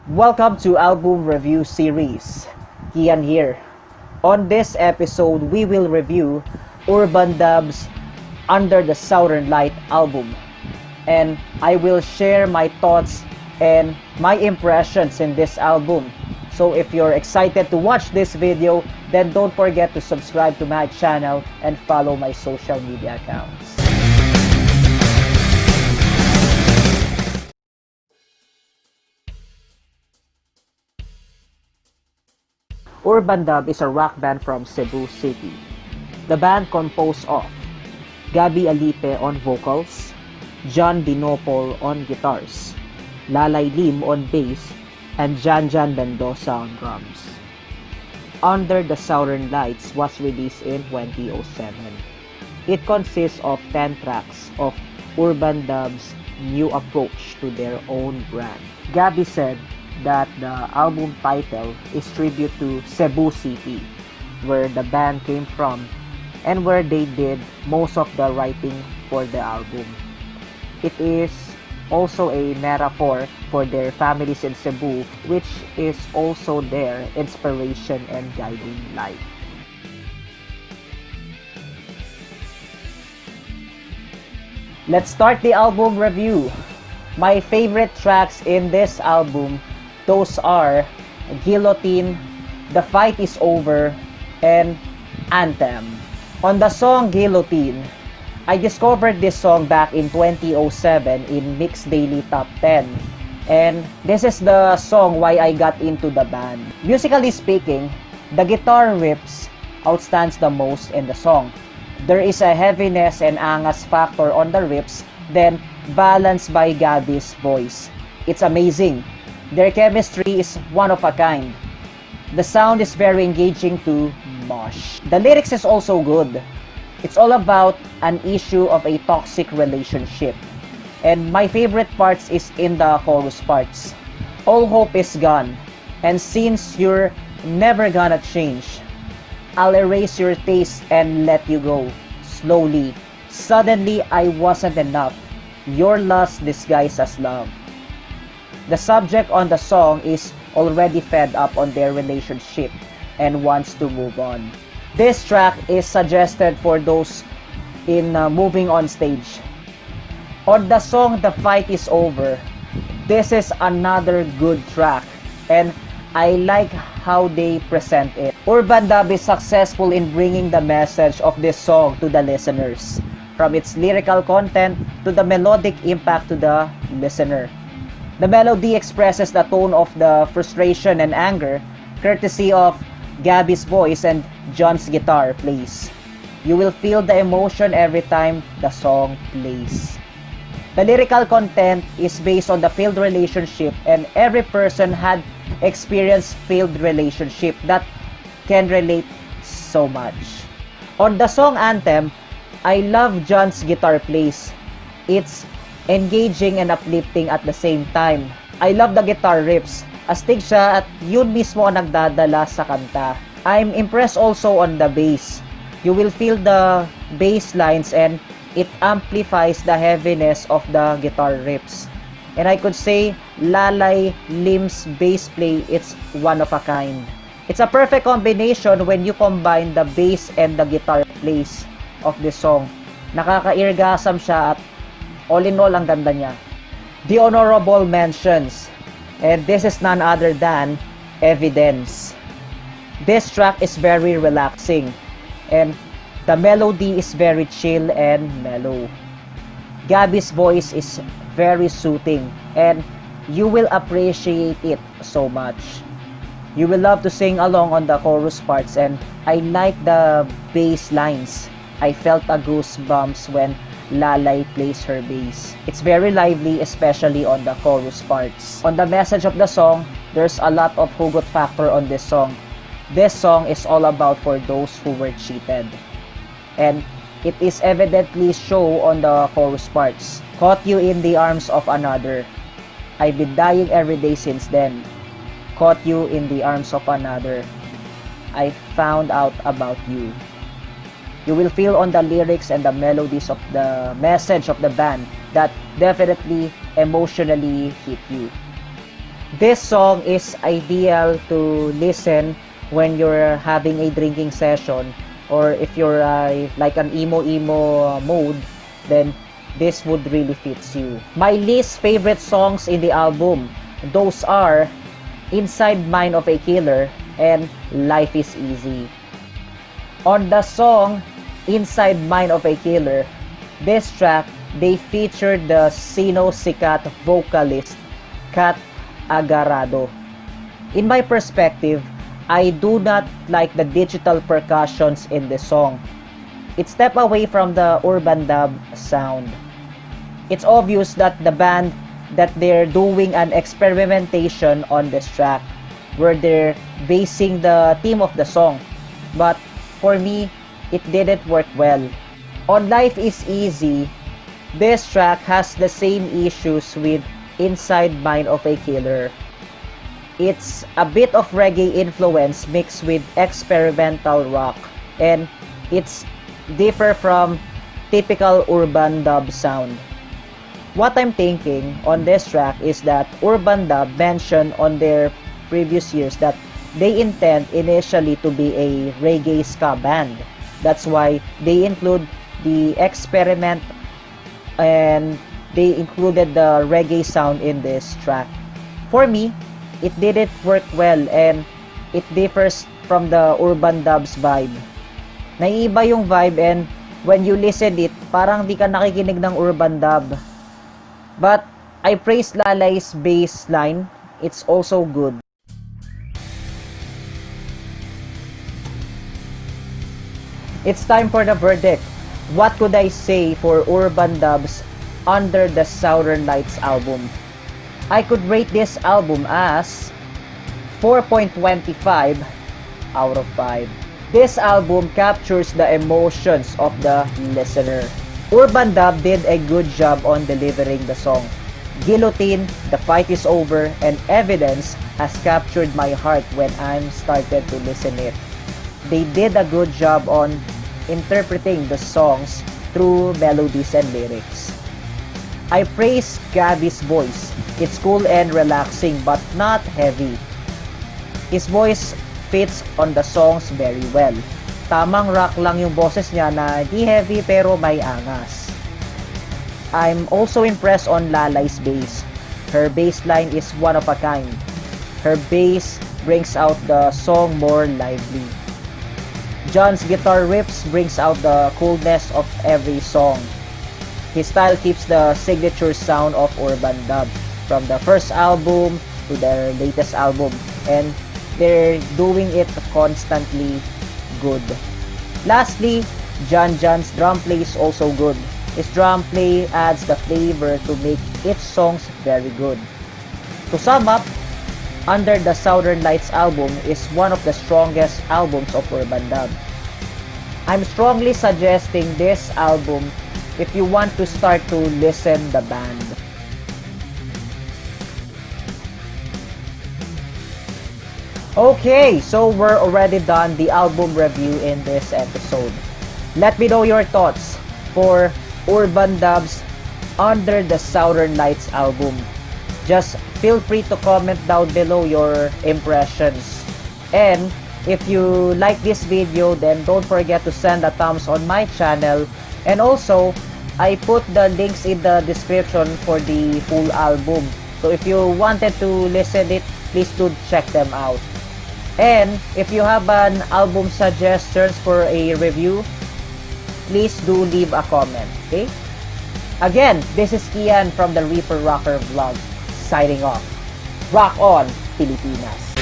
Welcome to Album Review Series. Kian here. On this episode, we will review Urbandub's Under the Southern Lights album. And I will share my thoughts and my impressions in this album. So if you're excited to watch this video, then don't forget to subscribe to my channel and follow my social media accounts. Urbandub is a rock band from Cebu City. The band composed of Gabby Alipe on vocals, Dinopol on guitars, Lalay Lim on bass, and JanJan Mendoza on drums. Under the Southern Lights was released in 2007. It consists of 10 tracks of Urbandub's new approach to their own brand. Gabby said that the album title is tribute to Cebu City, where the band came from and where they did most of the writing for the album. It is also a metaphor for their families in Cebu, which is also their inspiration and guiding life. Let's start the album review. My favorite tracks in this album, those are Guillotine, The Fight Is Over, and Anthem. On the song Guillotine, I discovered this song back in 2007 in Mix Daily Top 10. And this is the song why I got into the band. Musically speaking, the guitar riffs outstands the most in the song. There is a heaviness and angas factor on the riffs, then balanced by Gabby's voice. It's amazing. Their chemistry is one of a kind. The sound is very engaging to mosh. The lyrics is also good. It's all about an issue of a toxic relationship. And my favorite parts is in the chorus parts. All hope is gone. And since you're never gonna change, I'll erase your taste and let you go. Slowly. Suddenly I wasn't enough. Your lust disguised as love. The subject on the song is already fed up on their relationship and wants to move on. This track is suggested for those in moving on stage. On the song The Fight Is Over, this is another good track and I like how they present it. Urbandub is successful in bringing the message of this song to the listeners, from its lyrical content to the melodic impact to the listener. The melody expresses the tone of the frustration and anger, courtesy of Gabby's voice and John's guitar plays. You will feel the emotion every time the song plays. The lyrical content is based on the failed relationship, and every person had experienced failed relationship that can relate so much. On the song Anthem, I love John's guitar plays. It's engaging and uplifting at the same time. I love the guitar riffs. Astig siya at yun mismo ang nagdadala sa kanta. I'm impressed also on the bass. You will feel the bass lines and it amplifies the heaviness of the guitar riffs. And I could say Lalay Lim's bass play, it's one of a kind. It's a perfect combination when you combine the bass and the guitar plays of this song. Nakaka-irgasm siya at all in all, ang ganda niya. The honorable mentions, and this is none other than Evidence. This track is very relaxing, and the melody is very chill and mellow. Gabby's voice is very soothing, and you will appreciate it so much. You will love to sing along on the chorus parts, and I like the bass lines. I felt a goosebumps when Lalay plays her bass. It's very lively, especially on the chorus parts. On the message of the song, there's a lot of hugot factor on this song. This song is all about for those who were cheated. And it is evidently shown on the chorus parts. Caught you in the arms of another. I've been dying every day since then. Caught you in the arms of another. I found out about you. You will feel on the lyrics and the melodies of the message of the band that definitely emotionally hit you. This song is ideal to listen when you're having a drinking session, or if you're like an emo mode, then this would really fits you. My least favorite songs in the album, those are Inside Mind of a Killer and Life is Easy. On the song Inside Mind of a Killer, this track, they featured the Sino Sikat vocalist Kat Agarado. In my perspective, I do not like the digital percussions in this song. It steps away from the Urbandub sound. It's obvious that the band that they're doing an experimentation on this track where they're basing the theme of the song. But for me, it didn't work well. On Life is Easy, this track has the same issues with Inside Mind of a Killer. It's a bit of reggae influence mixed with experimental rock, and it's differ from typical urban dub sound. What I'm thinking on this track is that Urbandub mentioned on their previous years that they intend initially to be a reggae ska band. That's why they include the experiment and they included the reggae sound in this track. For me, it didn't work well and it differs from the Urbandub's vibe. Naiiba yung vibe, and when you listen it, parang di ka nakikinig ng Urbandub. But I praise Lalay's bass line. It's also good. It's time for the verdict. What could I say for Urbandub's Under the Southern Lights album? I could rate this album as 4.25 out of 5. This album captures the emotions of the listener. Urbandub did a good job on delivering the song. Guillotine, The Fight is Over, and Evidence has captured my heart when I started to listen it. They did a good job on interpreting the songs through melodies and lyrics. I praise Gabby's voice. It's cool and relaxing but not heavy. His voice fits on the songs very well. Tamang rock lang yung boses niya na di heavy pero may angas. I'm also impressed on Lalay's bass. Her bass line is one of a kind. Her bass brings out the song more lively. John's guitar riffs brings out the coolness of every song. His style keeps the signature sound of Urbandub from the first album to their latest album, and they're doing it constantly good. Lastly, JanJan's drum play is also good. His drum play adds the flavor to make its songs very good. To sum up, Under the Southern Lights album is one of the strongest albums of Urbandub. I'm strongly suggesting this album if you want to start to listen the band. Okay, so we're already done the album review in this episode. Let me know your thoughts for Urbandub's Under the Southern Lights album. Just feel free to comment down below your impressions. And if you like this video, then don't forget to send a thumbs on my channel. And also, I put the links in the description for the full album. So if you wanted to listen it, please do check them out. And if you have an album suggestions for a review, please do leave a comment, okay? Again, this is Ian from the ReaperRocker vlog, signing off. Rock on, Pilipinas!